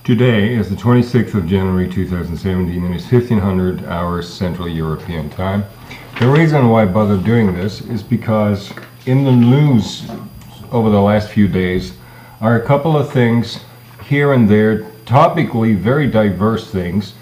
Today is the 26th of January 2017 and it's 1500 hours Central European time. The reason why I bothered doing this is because in the news over the last few days are a couple of things here and there, topically very diverse things,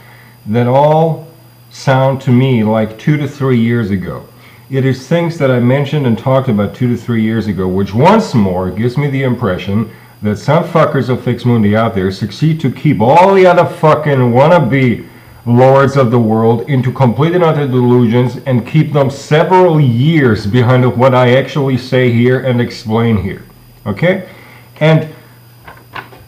that all sound to me like 2 to 3 years ago. It is things that I mentioned and talked about 2 to 3 years ago, which once more gives me the impression that some fuckers of Fix Mundi out there succeed to keep all the other fucking wannabe lords of the world into complete and utter delusions and keep them several years behind of what I actually say here and explain here. Okay? And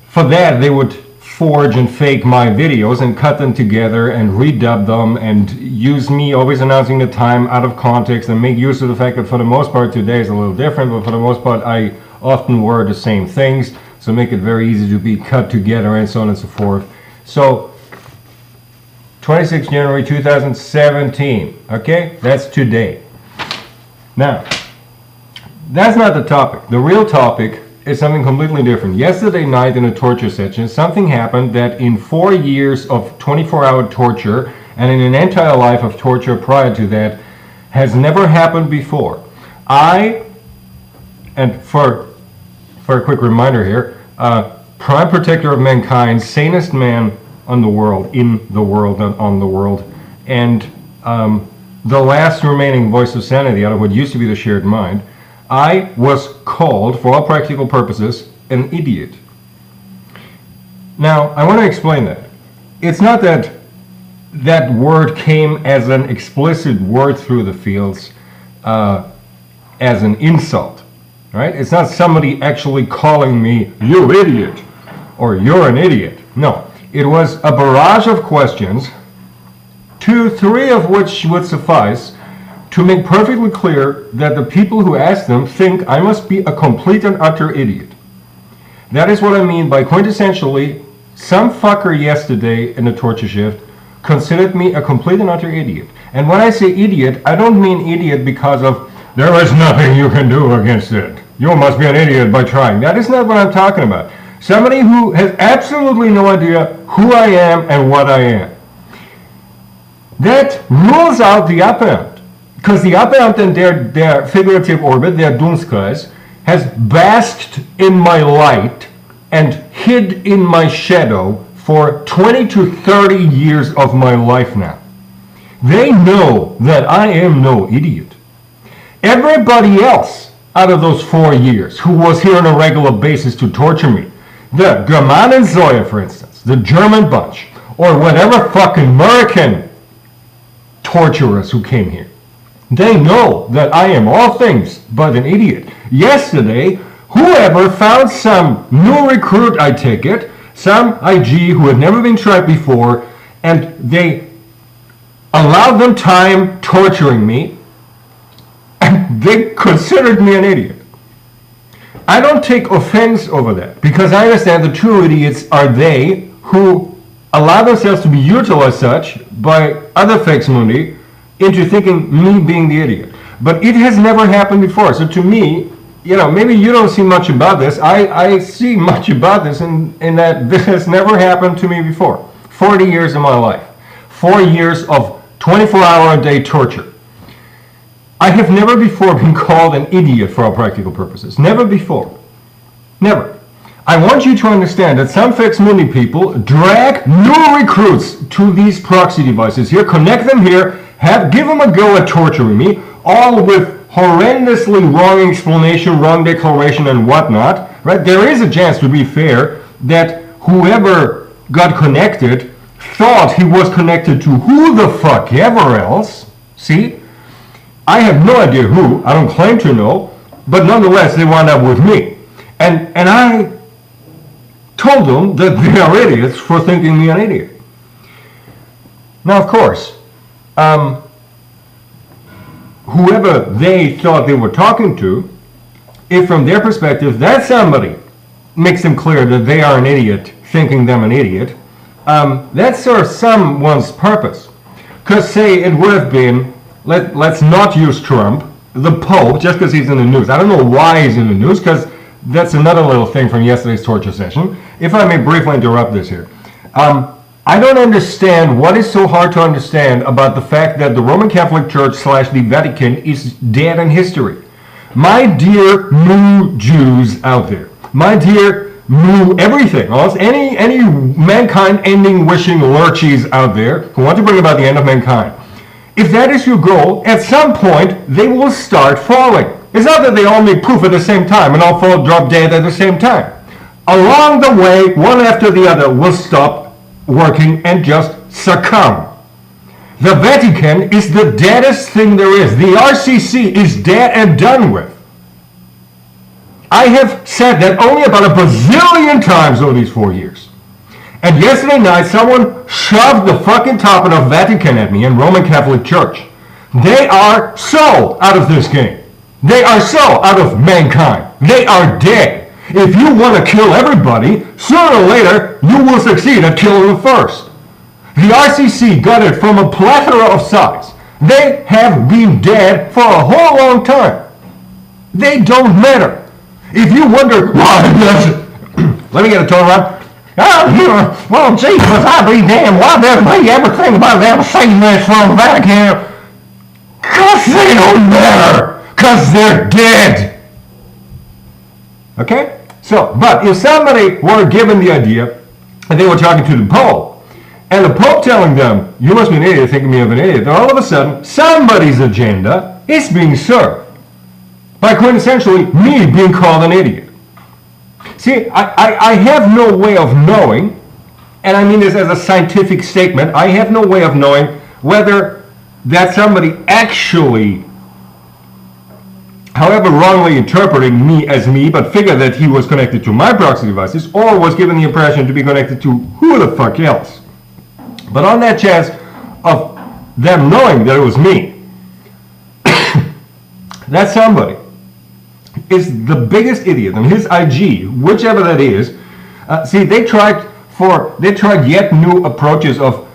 for that they would forge and fake my videos and cut them together and redub them and use me always announcing the time out of context and make use of the fact that for the most part today is a little different, but for the most part I often word the same things, so make it very easy to be cut together and so on and so forth. So 26 January 2017, okay, that's today. Now that's not the topic. The real topic is something completely different. Yesterday night in a torture session, something happened that in 4 years of 24-hour torture and in an entire life of torture prior to that has never happened before. And for a quick reminder here, prime protector of mankind, sanest man on the world, in the world, and on the world, and the last remaining voice of sanity out of what used to be the shared mind, I was called, for all practical purposes, an idiot. Now, I want to explain that. It's not that that word came as an explicit word through the fields as an insult. Right? It's not somebody actually calling me, you idiot, or you're an idiot. No, it was a barrage of questions, 2, 3 of which would suffice to make perfectly clear that the people who asked them think I must be a complete and utter idiot. That is what I mean by quintessentially, some fucker yesterday in the torture shift considered me a complete and utter idiot. And when I say idiot, I don't mean idiot because of there is nothing you can do against it. You must be an idiot by trying. That is not what I'm talking about. Somebody who has absolutely no idea who I am and what I am. That rules out the Abwehramt. Because the Abwehramt in their figurative orbit, their Dunstkreis, has basked in my light and hid in my shadow for 20 to 30 years of my life now. They know that I am no idiot. Everybody else out of those 4 years who was here on a regular basis to torture me, the Germanen Zoya, for instance, the German bunch, or whatever fucking American torturers who came here, they know that I am all things but an idiot. Yesterday, whoever found some new recruit, I take it, some IG who had never been tried before, and they allowed them time torturing me, and they considered me an idiot. I don't take offense over that, because I understand the true idiots are they who allow themselves to be utilized such by other Fix Mundi into thinking me being the idiot. But it has never happened before. So to me, you know, maybe you don't see much about this. I see much about this in that this has never happened to me before. 40 years of my life. 4 years of 24-hour-a-day torture. I have never before been called an idiot for all practical purposes. Never before. Never. I want you to understand that some Fix Mundi people drag new recruits to these proxy devices here, connect them here, give them a go at torturing me, all with horrendously wrong explanation, wrong declaration, and whatnot. Right? There is a chance, to be fair, that whoever got connected thought he was connected to who the fuck ever else. See? I have no idea who, I don't claim to know, but nonetheless they wound up with me. And I told them that they are idiots for thinking me an idiot. Now of course, whoever they thought they were talking to, if from their perspective that somebody makes them clear that they are an idiot, thinking them an idiot, that serves someone's purpose. Because say it would have been, let's not use Trump, the Pope, just because he's in the news. I don't know why he's in the news, because that's another little thing from yesterday's torture session. If I may briefly interrupt this here. I don't understand what is so hard to understand about the fact that the Roman Catholic Church / the Vatican is dead in history. My dear new Jews out there, my dear new everything, any mankind-ending wishing lurchies out there who want to bring about the end of mankind, if that is your goal, at some point they will start falling. It's not that they all make poof at the same time and all drop dead at the same time. Along the way, one after the other will stop working and just succumb. The Vatican is the deadest thing there is. The RCC is dead and done with. I have said that only about a bazillion times over these 4 years. And yesterday night, someone shoved the fucking top of the Vatican at me in Roman Catholic Church. They are so out of this game. They are so out of mankind. They are dead. If you want to kill everybody, sooner or later, you will succeed at killing them first. The RCC got it from a plethora of sides. They have been dead for a whole long time. They don't matter. If you wonder why does it, let me get a tone around. Oh, well, Jesus, I be damned. Why doesn't they ever think about them saying this from the Vatican? Because they don't matter. Because they're dead. Okay? So, but if somebody were given the idea, and they were talking to the Pope, and the Pope telling them, you must be an idiot, thinking me of an idiot, then all of a sudden, somebody's agenda is being served by quintessentially me being called an idiot. See, I have no way of knowing, and I mean this as a scientific statement, I have no way of knowing whether that somebody actually, however wrongly interpreting me as me, but figured that he was connected to my proxy devices, or was given the impression to be connected to who the fuck else. But on that chance of them knowing that it was me, that somebody is the biggest idiot, and his IG, whichever that is, see, they tried yet new approaches of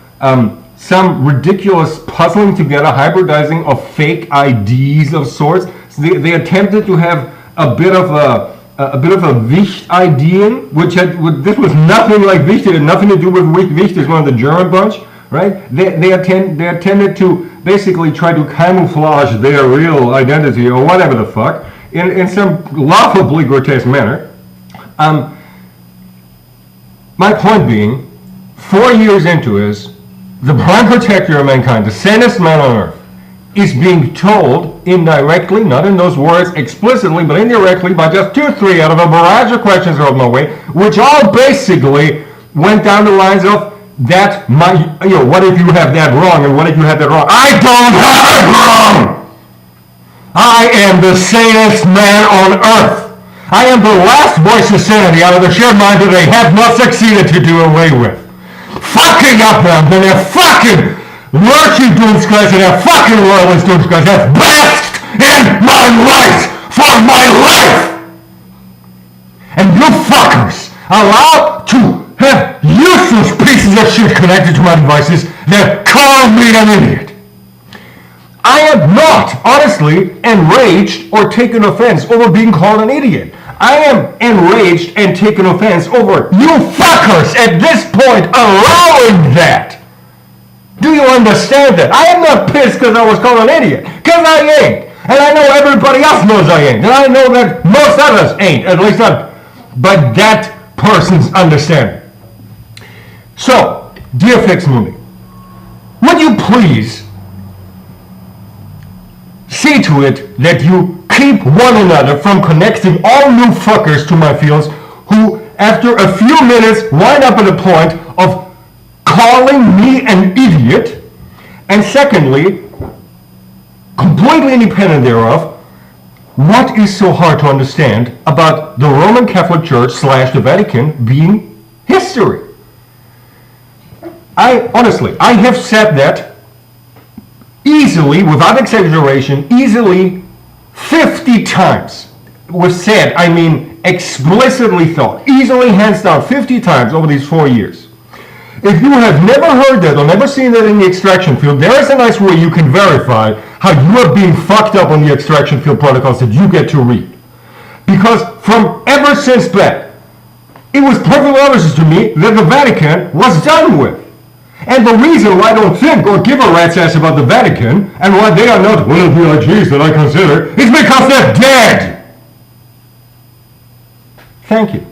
some ridiculous puzzling together, hybridizing of fake IDs of sorts. So they attempted to have a bit of a Wicht ID, this was nothing like Wicht. It had nothing to do with Wicht. Wicht is one of the German bunch, right? They attended to basically try to camouflage their real identity or whatever the fuck in some laughably grotesque manner. My point being, 4 years into is the prime protector of mankind, the sanest man on earth, is being told indirectly, not in those words explicitly, but indirectly by just 2 or 3 out of a barrage of questions thrown my way, which all basically went down the lines of that what if you have that wrong, and what if you have that wrong? I don't have it wrong! I am the sanest man on earth. I am the last voice of sanity out of the sheer mind that they have not succeeded to do away with. Fucking Abwehramt and their fucking lurchy Dunstkreis and their fucking royalist Dunstkreis have basked in my life for my life! And you fuckers allowed to have useless pieces of shit connected to my devices that call me an idiot. I am not, honestly, enraged or taken offense over being called an idiot. I am enraged and taken offense over you fuckers at this point allowing that. Do you understand that? I am not pissed because I was called an idiot, because I ain't. And I know everybody else knows I ain't. And I know that most others ain't, at least not by that person's understanding. So, dear Fix Mooney, would you please see to it that you keep one another from connecting all new fuckers to my fields who, after a few minutes, wind up at a point of calling me an idiot, and secondly, completely independent thereof, what is so hard to understand about the Roman Catholic Church / the Vatican being history? I have said that easily, without exaggeration, easily 50 times. With said, I mean explicitly thought, easily hands down 50 times over these 4 years. If you have never heard that or never seen that in the extraction field, there is a nice way you can verify how you are being fucked up on the extraction field protocols that you get to read. Because from ever since back, It was perfectly obvious to me that the Vatican was done with. And the reason why I don't think or give a rat's ass about the Vatican, and why they are not one of the IGs that I consider, is because they're dead! Thank you.